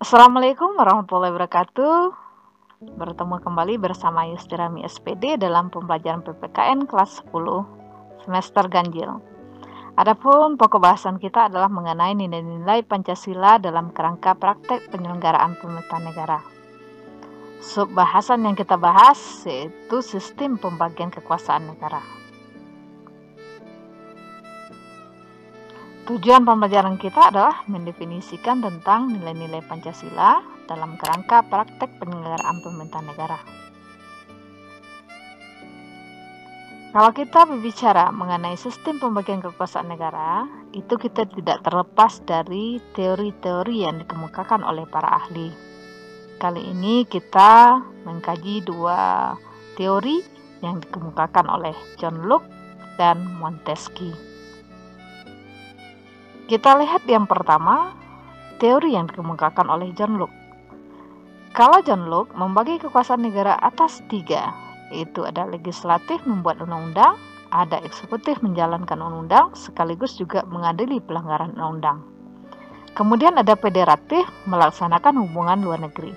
Assalamualaikum warahmatullahi wabarakatuh. Bertemu kembali bersama Yustirami SPD dalam pembelajaran PPKN kelas 10 semester ganjil. Adapun pokok bahasan kita adalah mengenai nilai-nilai Pancasila dalam kerangka praktek penyelenggaraan pemerintahan negara. Sub bahasan yang kita bahas yaitu sistem pembagian kekuasaan negara. Tujuan pembelajaran kita adalah mendefinisikan tentang nilai-nilai Pancasila dalam kerangka praktek penyelenggaraan pemerintahan negara. Kalau kita berbicara mengenai sistem pembagian kekuasaan negara, itu kita tidak terlepas dari teori-teori yang dikemukakan oleh para ahli. Kali ini kita mengkaji dua teori yang dikemukakan oleh John Locke dan Montesquieu. Kita lihat yang pertama, teori yang dikemukakan oleh John Locke. Kalau John Locke membagi kekuasaan negara atas tiga, yaitu ada legislatif membuat undang-undang, ada eksekutif menjalankan undang-undang, sekaligus juga mengadili pelanggaran undang-undang. Kemudian ada federatif melaksanakan hubungan luar negeri.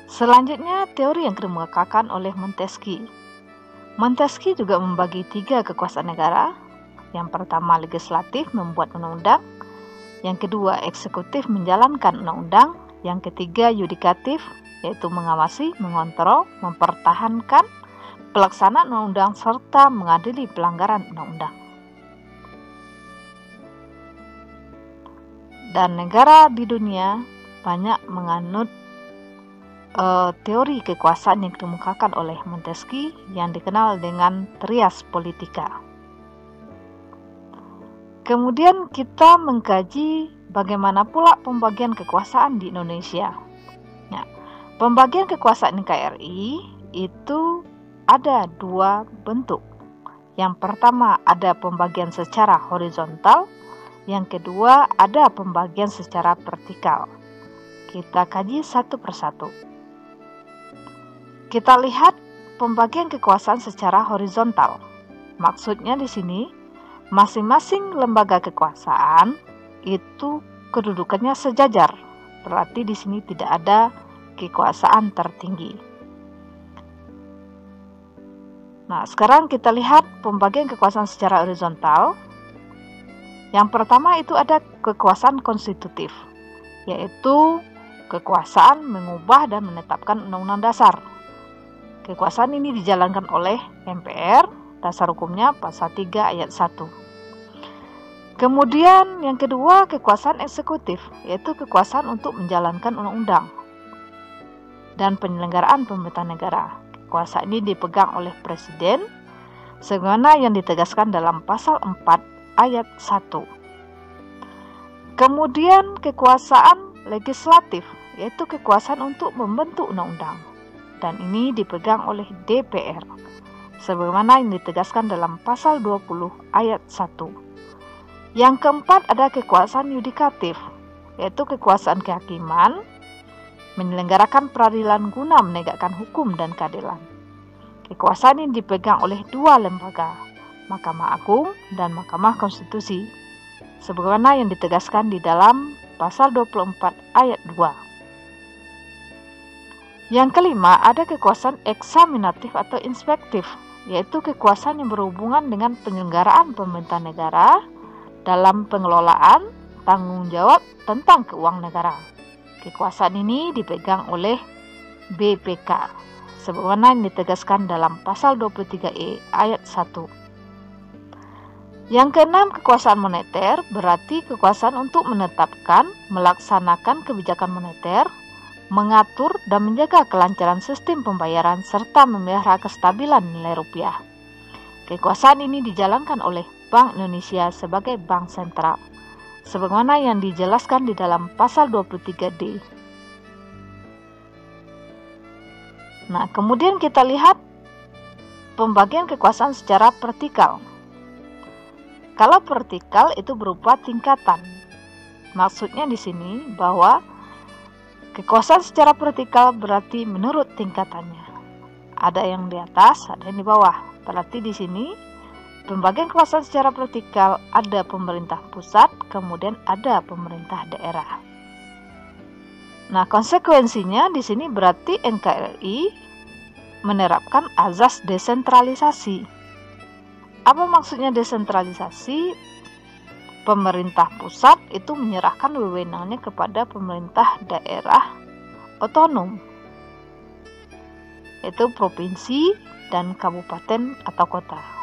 Selanjutnya, teori yang dikemukakan oleh Montesquieu. Montesquieu juga membagi tiga kekuasaan negara. Yang pertama legislatif membuat undang-undang, yang kedua eksekutif menjalankan undang-undang, yang ketiga yudikatif yaitu mengawasi, mengontrol, mempertahankan pelaksanaan undang-undang serta mengadili pelanggaran undang-undang. Dan negara di dunia banyak menganut teori kekuasaan yang dikemukakan oleh Montesquieu yang dikenal dengan trias politika. Kemudian kita mengkaji bagaimana pula pembagian kekuasaan di Indonesia. Nah, pembagian kekuasaan NKRI itu ada dua bentuk. Yang pertama ada pembagian secara horizontal, yang kedua ada pembagian secara vertikal. Kita kaji satu persatu. Kita lihat pembagian kekuasaan secara horizontal. Maksudnya di sini masing-masing lembaga kekuasaan itu kedudukannya sejajar. Berarti di sini tidak ada kekuasaan tertinggi. Nah, sekarang kita lihat pembagian kekuasaan secara horizontal. Yang pertama itu ada kekuasaan konstitutif, yaitu kekuasaan mengubah dan menetapkan undang-undang dasar. Kekuasaan ini dijalankan oleh MPR, dasar hukumnya pasal 3 ayat 1. Kemudian yang kedua kekuasaan eksekutif, yaitu kekuasaan untuk menjalankan undang-undang dan penyelenggaraan pemerintahan negara. Kekuasaan ini dipegang oleh presiden sebagaimana yang ditegaskan dalam pasal 4 ayat 1. Kemudian kekuasaan legislatif, yaitu kekuasaan untuk membentuk undang-undang, dan ini dipegang oleh DPR sebagaimana yang ditegaskan dalam pasal 20 ayat 1. Yang keempat ada kekuasaan yudikatif, yaitu kekuasaan kehakiman menyelenggarakan peradilan guna menegakkan hukum dan keadilan. Kekuasaan ini dipegang oleh dua lembaga, Mahkamah Agung dan Mahkamah Konstitusi, sebagaimana yang ditegaskan di dalam pasal 24 ayat 2. Yang kelima ada kekuasaan eksaminatif atau inspektif, yaitu kekuasaan yang berhubungan dengan penyelenggaraan pemerintahan negara dalam pengelolaan tanggung jawab tentang keuangan negara. Kekuasaan ini dipegang oleh BPK sebagaimana yang ditegaskan dalam pasal 23E ayat 1. Yang keenam kekuasaan moneter, berarti kekuasaan untuk menetapkan, melaksanakan kebijakan moneter, mengatur dan menjaga kelancaran sistem pembayaran serta memelihara kestabilan nilai rupiah. Kekuasaan ini dijalankan oleh Bank Indonesia sebagai bank sentral, sebagaimana yang dijelaskan di dalam pasal 23D. Nah, kemudian kita lihat pembagian kekuasaan secara vertikal. Kalau vertikal itu berupa tingkatan. Maksudnya di sini bahwa kekuasaan secara vertikal berarti menurut tingkatannya. Ada yang di atas, ada yang di bawah. Berarti di sini pembagian kekuasaan secara vertikal ada pemerintah pusat, kemudian ada pemerintah daerah. Nah, konsekuensinya di sini berarti NKRI menerapkan azas desentralisasi. Apa maksudnya desentralisasi? Pemerintah pusat itu menyerahkan wewenangnya kepada pemerintah daerah otonom, yaitu provinsi dan kabupaten atau kota.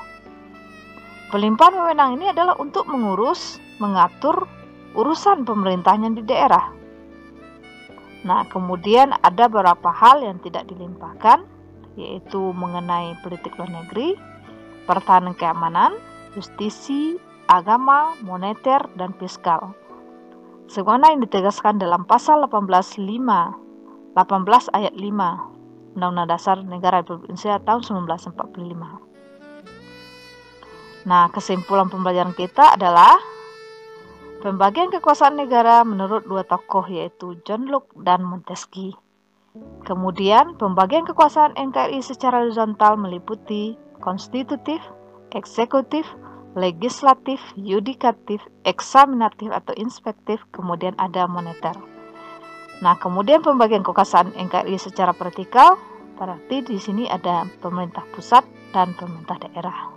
Pelimpahan wewenang ini adalah untuk mengatur urusan pemerintahnya di daerah. Nah, kemudian ada beberapa hal yang tidak dilimpahkan, yaitu mengenai politik luar negeri, pertahanan keamanan, justisi, agama, moneter, dan fiskal. Sebagaimana yang ditegaskan dalam pasal 18 ayat 5 Undang-Undang Dasar Negara Republik Indonesia tahun 1945. Nah, kesimpulan pembelajaran kita adalah pembagian kekuasaan negara menurut dua tokoh, yaitu John Locke dan Montesquieu. Kemudian, pembagian kekuasaan NKRI secara horizontal meliputi konstitutif, eksekutif, legislatif, yudikatif, eksaminatif atau inspektif, kemudian ada moneter. Nah, kemudian pembagian kekuasaan NKRI secara vertikal, berarti di sini ada pemerintah pusat dan pemerintah daerah.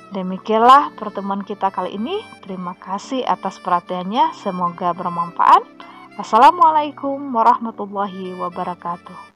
Demikianlah pertemuan kita kali ini. Terima kasih atas perhatiannya. Semoga bermanfaat. Wassalamualaikum warahmatullahi wabarakatuh.